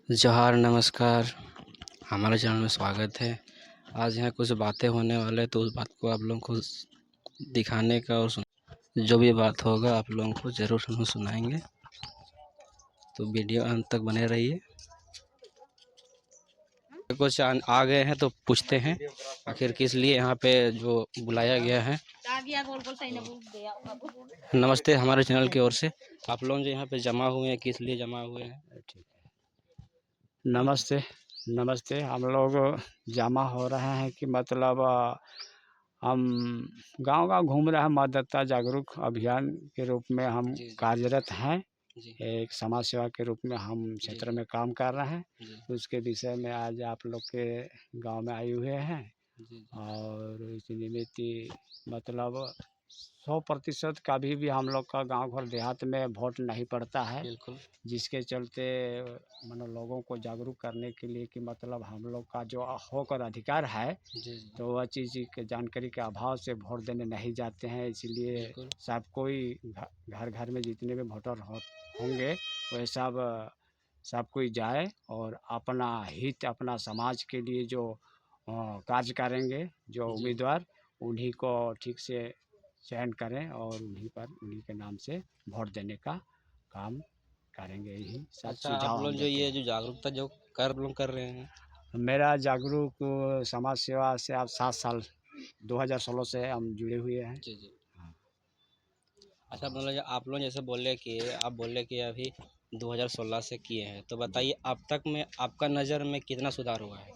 जोहार, नमस्कार। हमारे चैनल में स्वागत है। आज यहाँ कुछ बातें होने वाले, तो उस बात को आप लोगों को दिखाने का और जो भी बात होगा आप लोगों को ज़रूर हम सुनाएंगे, तो वीडियो अंत तक बने रहिए। कुछ आ गए हैं तो पूछते हैं आखिर किस लिए यहाँ पे जो बुलाया गया है। नमस्ते, हमारे चैनल की ओर से आप लोग जो यहाँ पे जमा हुए हैं, किस लिए जमा हुए हैं? ठीक है। नमस्ते। नमस्ते। हम लोग जमा हो रहे हैं कि मतलब हम गांव-गांव घूम रहे हैं, मतदाता जागरूक अभियान के रूप में हम जी, जी। कार्यरत हैं। जी, एक समाज सेवा के रूप में हम जी, क्षेत्र जी। में काम कर रहे हैं। जी, उसके विषय में आज आप लोग के गांव में आए हुए हैं जी, जी। और इस निमित्त मतलब 100% कभी भी हम लोग का गाँव घर देहात में वोट नहीं पड़ता है। बिल्कुल। जिसके चलते मानो लोगों को जागरूक करने के लिए कि मतलब हम लोग का जो हक और अधिकार है, जी, जी। तो वह चीज़ की जानकारी के अभाव से वोट देने नहीं जाते हैं। इसलिए बिल्कुल। सब कोई घर घर में जितने भी वोटर होंगे वह सब कोई जाए और अपना हित अपना समाज के लिए जो कार्य करेंगे, जो जी। उम्मीदवार उन्हीं को ठीक से चयन करें और उन्हीं के नाम से वोट देने का काम करेंगे। यही सब अच्छा, आप सुझाव लोग हम जो देते ये हैं। जो जागरूकता जो लोग कर रहे हैं। मेरा जागरूक समाज सेवा से आप 7 साल 2016 से हम जुड़े हुए हैं। जी, जी। हाँ, अच्छा, और मतलब आप लोग जैसे बोले कि आप बोले कि अभी 2016 से किए हैं, तो जी। बताइए अब तक में आपका नज़र में कितना सुधार हुआ है?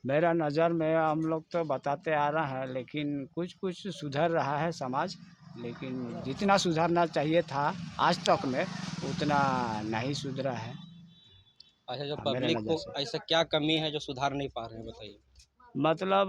मेरा नज़र में हम लोग तो बताते आ रहे हैं, लेकिन कुछ-कुछ सुधर रहा है समाज, लेकिन जितना सुधरना चाहिए था आज तक में उतना नहीं सुधरा है। अच्छा, जो हाँ, मेरे पब्लिक नज़र को से। ऐसा क्या कमी है जो सुधार नहीं पा रहे हैं, बताइए? मतलब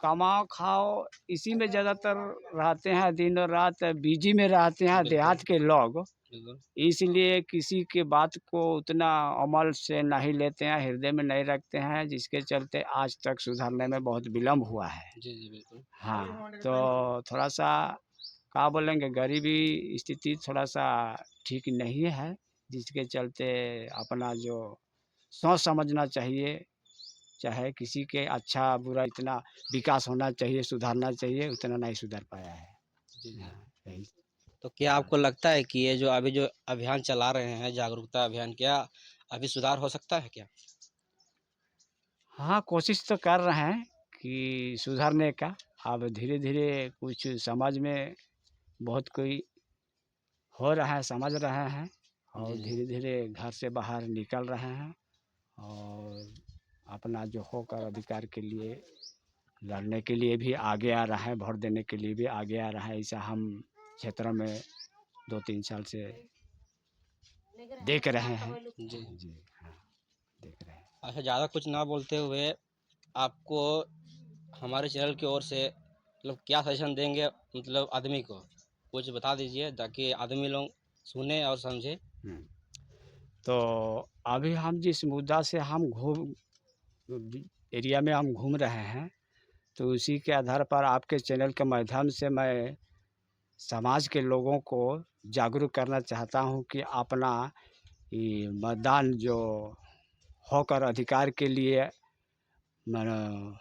कमाओ खाओ इसी में ज़्यादातर रहते हैं, दिन और रात बिजी में रहते हैं बिल्कुल, देहात के लोग। बिल्कुल। इसलिए किसी की बात को उतना अमल से नहीं लेते हैं, हृदय में नहीं रखते हैं, जिसके चलते आज तक सुधरने में बहुत विलम्ब हुआ है। जी, जी, बिल्कुल। हाँ, तो थोड़ा-सा क्या बोलेंगे, गरीबी स्थिति थोड़ा-सा ठीक नहीं है, जिसके चलते अपना जो सोच समझना चाहिए, चाहे किसी के अच्छा-बुरा इतना विकास होना चाहिए, सुधारना चाहिए, उतना नहीं सुधर पाया है। जी, जी। हाँ, यही। तो क्या हाँ। आपको लगता है कि ये जो अभी जो अभियान चला रहे हैं, जागरूकता अभियान, क्या अभी सुधार हो सकता है क्या? हाँ, कोशिश तो कर रहे हैं कि सुधरने का। अब धीरे-धीरे कुछ समझ में बहुत कोई हो रहा है, समझ रहे हैं जी, और जी। धीरे-धीरे घर से बाहर निकल रहे हैं और अपना जो हक और अधिकार के लिए लड़ने के लिए भी आगे आ रहा है, वोट देने के लिए भी आगे आ रहा है। ऐसा हम क्षेत्र में 2-3 साल से देख रहे हैं। जी। जी, हाँ, देख रहे हैं। अच्छा, ज़्यादा कुछ ना बोलते हुए आपको हमारे चैनल की ओर से मतलब क्या सजेशन देंगे, मतलब आदमी को? कुछ बता दीजिए ताकि आदमी लोग सुने और समझे। हुँ। तो अभी हम जिस मुद्दा से हम एरिया में हम घूम रहे हैं, तो उसी के आधार पर आपके चैनल के माध्यम से मैं समाज के लोगों को जागरूक करना चाहता हूँ कि अपना ये मतदान जो हक और अधिकार के लिए मानो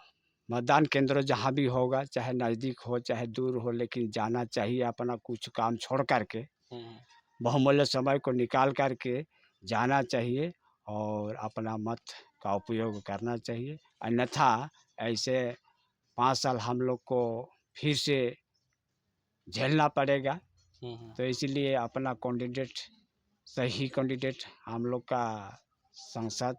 मतदान केंद्र जहाँ भी होगा, चाहे नज़दीक हो, चाहे दूर हो, लेकिन जाना चाहिए अपना कुछ काम छोड़ कर के। हुँ, हुँ। बहुमूल्य समय को निकाल कर के जाना चाहिए और अपना मत का उपयोग करना चाहिए। अन्यथा ऐसे 5 साल हम लोग को फिर से झेलना पड़ेगा। हुँ, हुँ। तो इसीलिए अपना कैंडिडेट सही कैंडिडेट हम लोग का संसद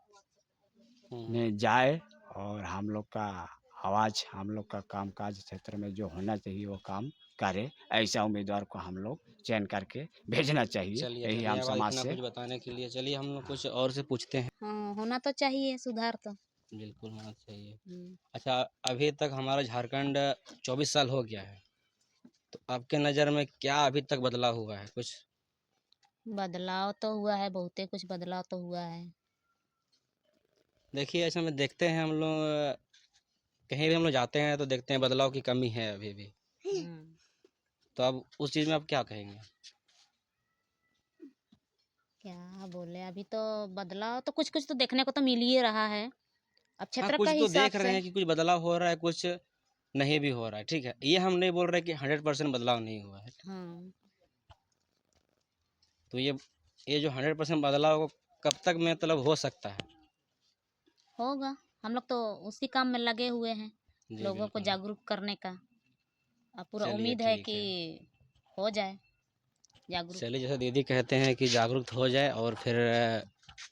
हुँ, हुँ। में जाए और हम लोग का आवाज़, हम लोग का कामकाज क्षेत्र में जो होना चाहिए वो काम करे। ऐसा उम्मीदवार को हम लोग चयन करके भेजना चाहिए। चलिए यही हम धन्यवाद समाज इतना से। कुछ बताने के लिए। चलिए हम लोग हाँ। कुछ और से पूछते हैं। हाँ, होना तो चाहिए सुधार तो। बिल्कुल होना चाहिए। हुँ। अच्छा, अभी तक हमारा झारखंड 24 साल हो गया है, तो आपके नज़र में क्या अभी तक बदलाव हुआ है कुछ? बदलाव तो हुआ है, बहुते कुछ बदलाव तो हुआ है। देखिए, ऐसे में देखते हैं हम लोग, कहीं भी हम लोग जाते हैं तो देखते हैं बदलाव की कमी है अभी भी। हुँ। तो अब उस चीज़ में आप क्या कहेंगे? क्या बोले, अभी तो बदलाव तो कुछ कुछ तो देखने को तो मिल ही रहा है। अब हाँ, क्षेत्र का कुछ तो हिसाब देख रहे से हैं कि कुछ बदलाव हो रहा है, कुछ नहीं भी हो रहा है, ठीक है। ये हम नहीं बोल रहे कि 100% बदलाव नहीं हुआ है। हाँ तो ये जो 100% बदलाव कब तक मतलब हो सकता है? होगा। हम लोग तो उसी काम में लगे हुए हैं, जी लोगों को बिल्कुल। जागरूक करने का। अब पूरा चलिए उम्मीद है ठीक कि है। हो जाए जागरूक। चलिए, जैसे दीदी कहते हैं कि जागरूक हो जाए, और फिर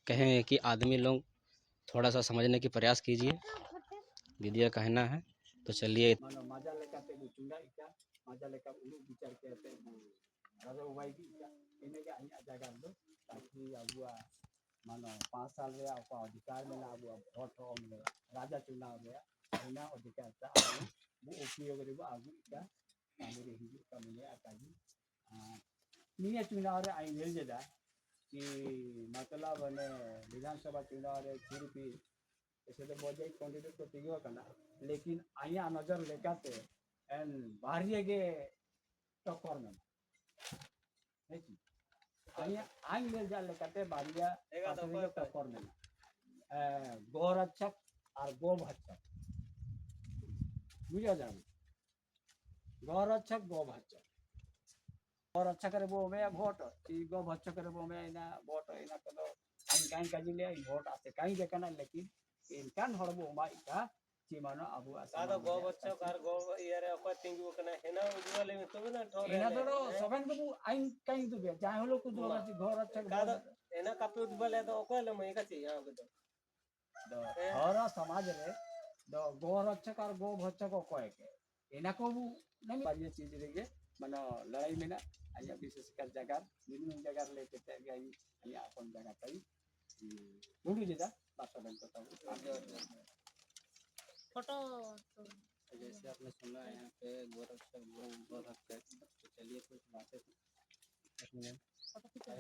कहें कि आदमी लोग थोड़ा सा समझने की प्रयास कीजिए, दीदी का कहना है। तो चलिए। मानो मजा लेकर ते चुंगा इका मजा लेकर उलू बिचार के ते राजा उबाई की इका इन्हें के अन्य जगह दो ताकि अबुआ मानो 5 साल रे आपका अधिकार में ना अबुआ वोट हो मिले राजा चुनाव रे इन्हें अधिकार था वो उपयोग रे वो आगु इका कामेरे हिंदी कामेरे आताजी निया चुनाव रे आई मिल जेदा कि मतलब ने विधानसभा चुनाव रे फिर भी ऐसे तो बहुत जाए कैंडिडेट को तिगवा करना लेकिन आया नजर लेकाते एन बाहरी के टक्कर में है कि आया आंग ले जा लेकाते बाहरिया पासरे के टक्कर में गौर अच्छा और गोब अच्छा बुझा जाए गौर अच्छा गोब अच्छा और अच्छा करे वो में वोट कि गोब अच्छा करे वो में ना वोट इना कदो आंग काई काजी ले वोट आते काई देखना लेकिन इनकान हड़बो मा इका चिमानो अबु कादा गो बच्चो कार गो यारे अको तिंगु कना हेना उजवाले में तो ना ठोरे एना तो सबन को आइन काई तो बे चाहे लोग कुछ होगा घर अच्छा कादा एना कापे उजवाले तो अकोले में काची यहां पे तो घर समाज रे दो गोर अच्छा कार गो बच्चा को कोए के एना को नहीं बाजी चीज रे मानो लड़ाई में ना आया विशेष कर जगह विभिन्न जगह लेके ते गई आया अपन जगह तई ढूंढी देता बात बन तो फोटो जैसे आपने सुना है यहाँ पे गोरक्षक, तो चलिए कुछ बातें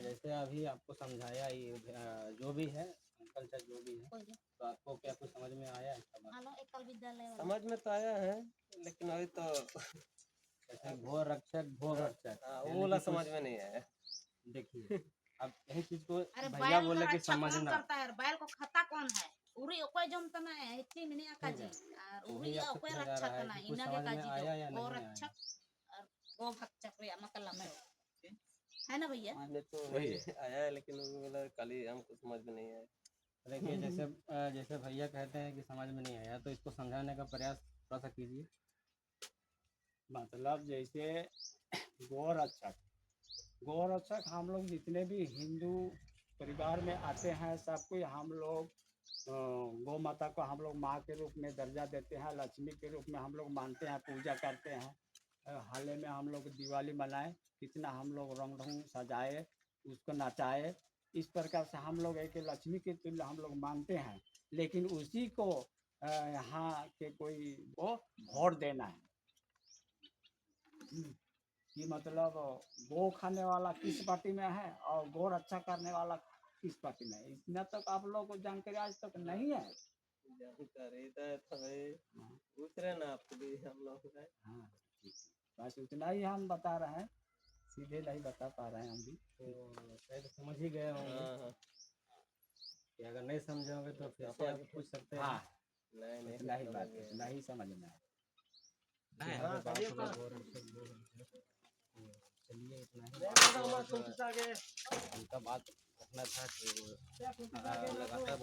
जैसे अभी आपको समझाया ये जो भी है, अंकल चाहे जो भी है, तो आपको क्या कुछ समझ में आया है इसका बात? समझ में तो आया है लेकिन अभी तो जैसे घोर रक्षक, भोग रक्षक, वो वाला समझ में नहीं आया। देखिए अब यही चीज को अरे भैया बैल बोले का कि रक्षा कौन समझना, करता है? बैल को खाता कौन है? उरी ओकोय जम तना है इतनी मिनी का जी और तो उरी वही आपसे ओकोय पूछा जा रक्षा रहा है तना कि कुछ इना के समझ का में जी आया या गो नहीं आया? रक्षक और गो भक्षक रे मतलब में है ना भैया? मैंने तो वही आया है लेकिन वो वाला खाली हमको समझ में नहीं आया। देखिए जैसे जैसे भैया कहते हैं कि समझ में नहीं आया, तो इसको समझाने का प्रयास थोड़ा सा कीजिए। मतलब जैसे गौरक्षक हम लोग जितने भी हिंदू परिवार में आते हैं सब कोई हम लोग गौ माता को हम लोग माँ के रूप में दर्जा देते हैं, लक्ष्मी के रूप में हम लोग मानते हैं, पूजा करते हैं। हाल ही में हम लोग दिवाली मनाए, कितना हम लोग रंग ढंग सजाए, उसको नचाए, इस प्रकार से हम लोग एक लक्ष्मी के तुल्य हम लोग मानते हैं। लेकिन उसी को यहाँ के कोई को वोट देना है कि मतलब गौ खाने वाला किस पार्टी में है और गौ रक्षा करने वाला किस पार्टी में है, इतना तक आप लोगों को जानकारी आज तक नहीं है। जानकारी तो है पूछ रहे ना आपको भी हम लोग है। हाँ बस उतना ही हम बता रहे हैं, सीधे नहीं बता पा रहे हैं हम भी। तो शायद समझ ही गए होंगे हाँ कि अगर नहीं समझोगे तो फिर से आप पूछ सकते हैं। हाँ नहीं उतना ही बात है, उतना ही समझना है। यहाँ पे बात हुआ गोरक्षक, चलिए इतना ही उनका बात रखना था कि वो लगातार